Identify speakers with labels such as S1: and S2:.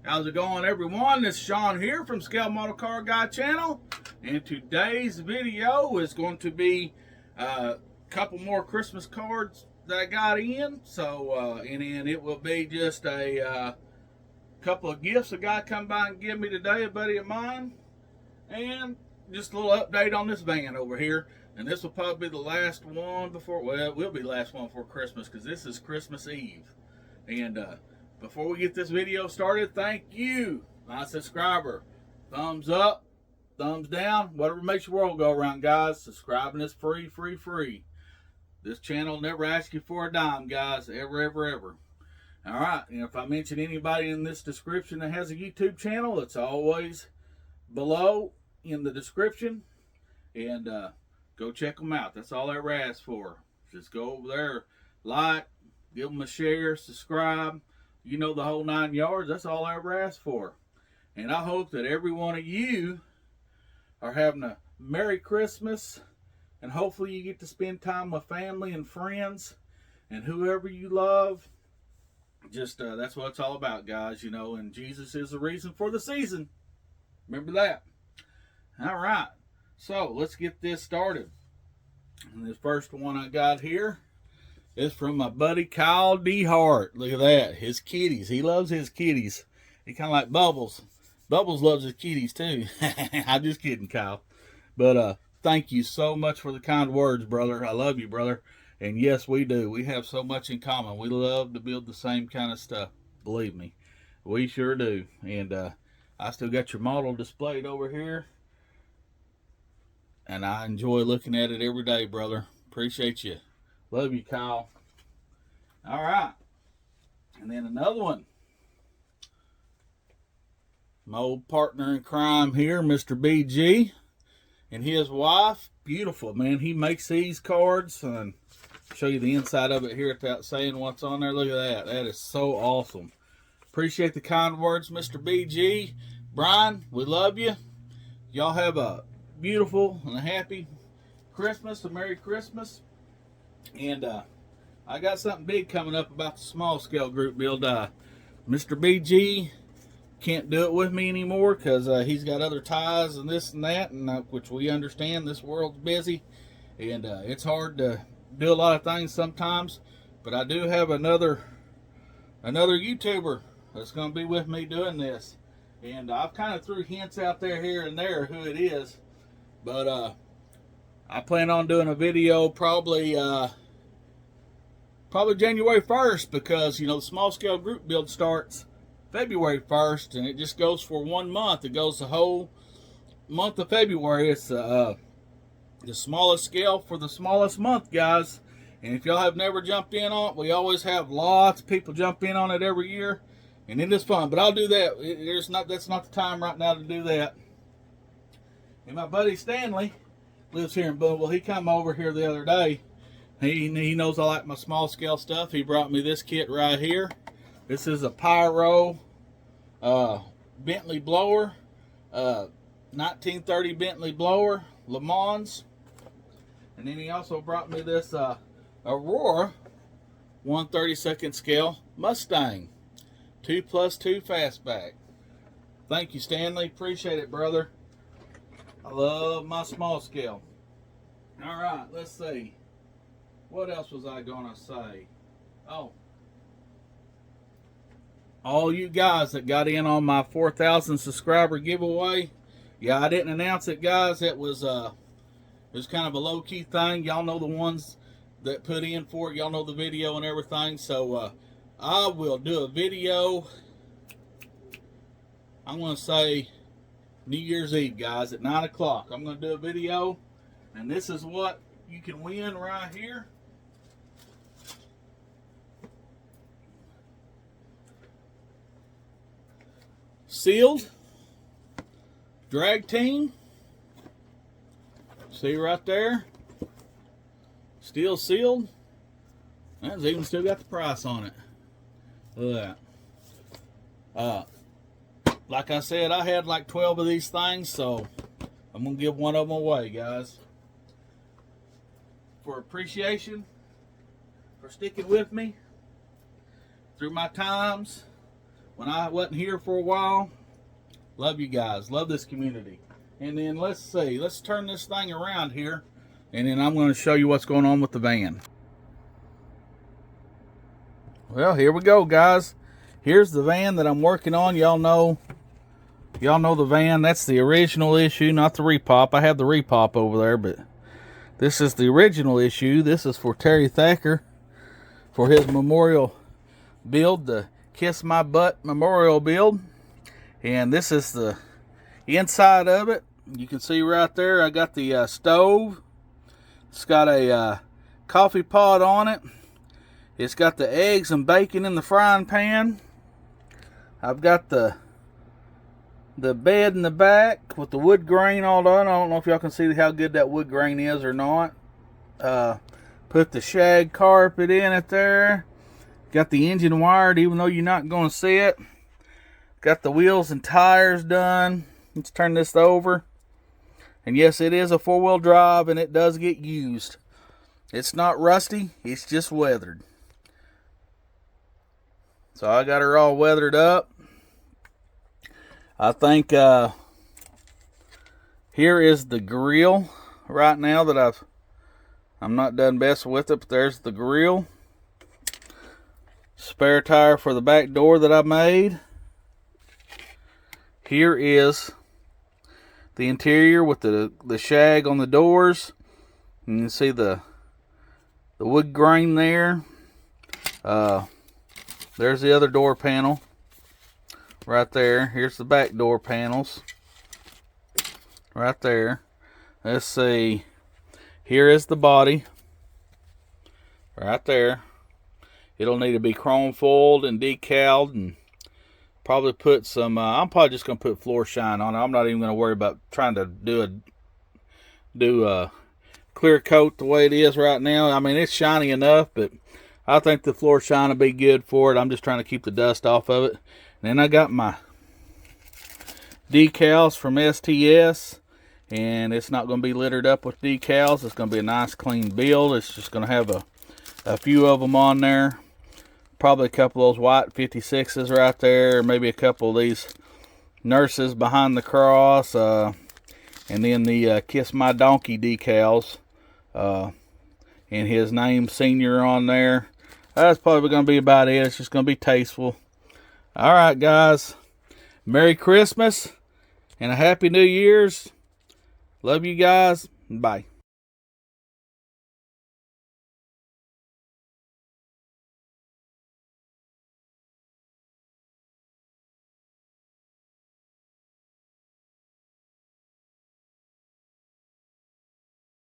S1: How's it going, everyone? This is Sean here from Scale Model Car Guy channel, and today's video is going to be a couple more Christmas cards that I got in. So, and then it will be just a couple of gifts a guy come by and give me today, a buddy of mine, and just a little update on this van over here. And this will probably be the last one before, well, it will be the last one before Christmas, because this is Christmas Eve. And before we get this video started, thank you, my subscriber. Thumbs up, thumbs down, whatever makes your world go around, guys. Subscribing is free. This channel never asks you for a dime, guys, ever. All right, and if I mention anybody in this description that has a YouTube channel, it's always below in the description. And go check them out. That's all I ever ask for. Just go over there, like, give them a share, subscribe. You know, the whole 9 yards. That's all I ever ask for. And I hope that every one of you are having a Merry Christmas. And hopefully you get to spend time with family and friends and whoever you love. Just, that's what it's all about, guys, you know. And Jesus is the reason for the season. Remember that. All right. So, let's get this started. And this first one I got here is from my buddy Kyle D. Hart. Look at that. His kitties. He loves his kitties. He kind of like Bubbles. Bubbles loves his kitties too. I'm just kidding, Kyle. But thank you so much for the kind words, brother. I love you, brother. And yes, we do. We have so much in common. We love to build the same kind of stuff. Believe me. We sure do. And I still got your model displayed over here. And I enjoy looking at it every day, brother. Appreciate you. Love you, Kyle. All right. And then another one. My old partner in crime here, Mr. BG. And his wife. Beautiful, man. He makes these cards. And I'll show you the inside of it here without saying what's on there. Look at that. That is so awesome. Appreciate the kind words, Mr. BG. Brian, we love you. Y'all have a beautiful and a happy Christmas, a Merry Christmas. And I got something big coming up about the small scale group build. Mr. BG can't do it with me anymore because he's got other ties and this and that, and which we understand. This world's busy, and it's hard to do a lot of things sometimes. But I do have another YouTuber that's going to be with me doing this, and I've kind of threw hints out there here and there who it is. But I plan on doing a video probably January 1st, because, you know, the small scale group build starts February 1st, and it just goes for 1 month. It goes the whole month of February. It's the smallest scale for the smallest month, guys. And if y'all have never jumped in on it, we always have lots of people jump in on it every year, and it is fun. But I'll do that. That's not the time right now to do that. And my buddy Stanley lives here in Boonville. He come over here the other day. He knows I like my small scale stuff. He brought me this kit right here. This is a Pyro Bentley blower, 1930 Bentley blower, Le Mans. And then he also brought me this Aurora 1/32 scale Mustang 2+2 fastback. Thank you, Stanley. Appreciate it, brother. I love my small scale. All right, let's see. What else was I going to say? Oh. All you guys that got in on my 4,000 subscriber giveaway. Yeah, I didn't announce it, guys. It was kind of a low-key thing. Y'all know the ones that put in for it. Y'all know the video and everything. So I will do a video. I'm going to say New Year's Eve, guys, at 9 o'clock. I'm going to do a video, and this is what you can win right here. Sealed drag team. See right there? Still sealed. That's even still got the price on it. Look at that. Like I said, I had like 12 of these things, so I'm going to give one of them away, guys. For appreciation, for sticking with me through my times when I wasn't here for a while. Love you guys. Love this community. And then let's see. Let's turn this thing around here. And then I'm going to show you what's going on with the van. Well, here we go, guys. Here's the van that I'm working on. Y'all know the van. That's the original issue, not the repop. I have the repop over there, but this is the original issue. This is for Terry Thacker for his memorial build, the Kiss My Butt memorial build. And this is the inside of it. You can see right there, I got the stove. It's got a coffee pot on it. It's got the eggs and bacon in the frying pan. I've got the bed in the back with the wood grain all done. I don't know if y'all can see how good that wood grain is or not. Put the shag carpet in it there. Got the engine wired even though you're not going to see it. Got the wheels and tires done. Let's turn this over. And yes, it is a 4-wheel drive and it does get used. It's not rusty, it's just weathered. So I got her all weathered up. I think here is the grill right now that I'm not done best with it, but there's the grill. Spare tire for the back door that I made. Here is the interior with the shag on the doors. You can see the wood grain there. There's the other door panel right there. Here's the back door panels right there. Let's see. Here is the body right there. It'll need to be chrome foiled and decaled, and probably put some I'm probably just gonna put floor shine on it. I'm not even gonna worry about trying to do a clear coat the way it is right now. I mean, it's shiny enough, but I think the floor shine will be good for it. I'm just trying to keep the dust off of it. And then I got my decals from STS, and it's not going to be littered up with decals. It's going to be a nice clean build. It's just going to have a few of them on there. Probably a couple of those white 56s right there. Maybe a couple of these nurses behind the cross. And then the Kiss My Donkey decals. And his name, Senior, on there. That's probably going to be about it. It's just going to be tasteful. All right, guys. Merry Christmas and a Happy New Year's. Love you guys. Bye.